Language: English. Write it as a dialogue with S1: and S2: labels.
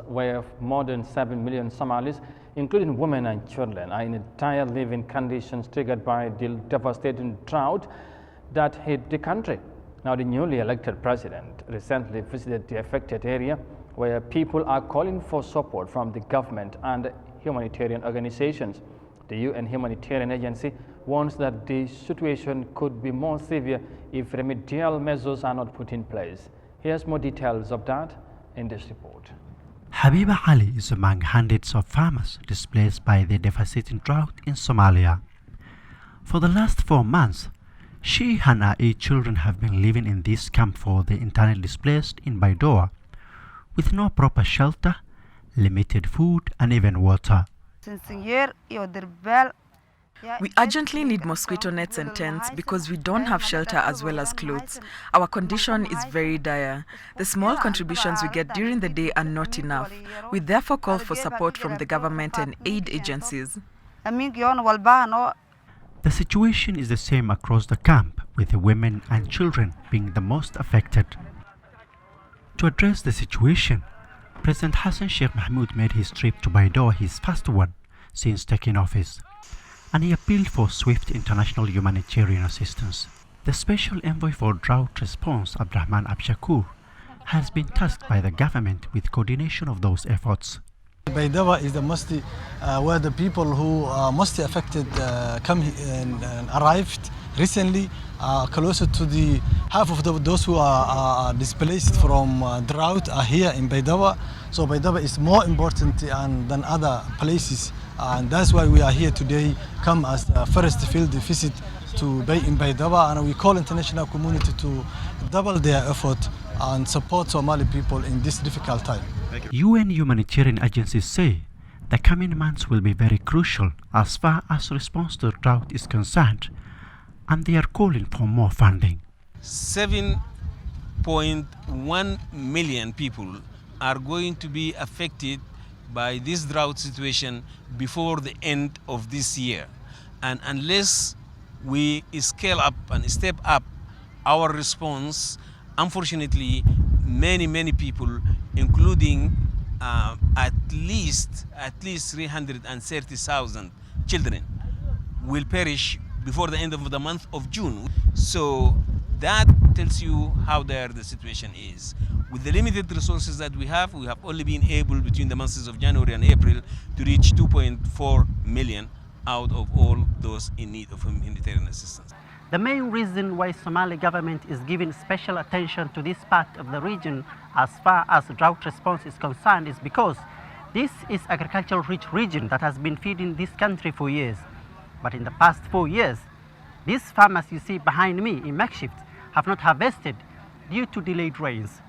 S1: where more than 7 million Somalis, including women and children, are in dire living conditions triggered by the devastating drought that hit the country. Now, the newly elected president recently visited the affected area where people are calling for support from the government and humanitarian organizations. The UN humanitarian agency warns that the situation could be more severe if remedial measures are not put in place. Here's more details of that in this report.
S2: Habiba Ali is among hundreds of farmers displaced by the devastating drought in Somalia. For the last 4 months, she and her 8 children have been living in this camp for the internally displaced in Baidoa, with no proper shelter, limited food and even water.
S3: We urgently need mosquito nets and tents because we don't have shelter as well as clothes. Our condition is very dire. The small contributions we get during the day are not enough. We therefore call for support from the government and aid agencies.
S2: The situation is the same across the camp, with the women and children being the most affected. To address the situation, President Hassan Sheikh Mahmoud made his trip to Baidoa his first one since taking office, and he appealed for swift international humanitarian assistance. The Special Envoy for Drought Response, Abdurrahman Abshakur, has been tasked by the government with coordination of those efforts.
S4: Baidoa is the mostly where the people who are mostly affected come and arrived recently, closer to the half of those who are displaced from drought are here in Baidoa. So Baidoa is more important than other places, and that's why we are here today, come as the first field visit to in Baidoa, and we call international community to double their effort and support Somali people in this difficult time.
S2: UN humanitarian agencies say the coming months will be very crucial as far as response to drought is concerned, and they are calling for more funding.
S5: 7.1 million people are going to be affected by this drought situation before the end of this year. And unless we scale up and step up our response, unfortunately, many people, including at least 330,000 children, will perish before the end of the month of June. So that tells you how dire the situation is. With the limited resources that we have only been able between the months of January and April to reach 2.4 million out of all those in need of humanitarian assistance.
S6: The main reason why Somali government is giving special attention to this part of the region as far as drought response is concerned is because this is agricultural rich region that has been feeding this country for years. But in the past 4 years, these farmers you see behind me in makeshift have not harvested due to delayed rains.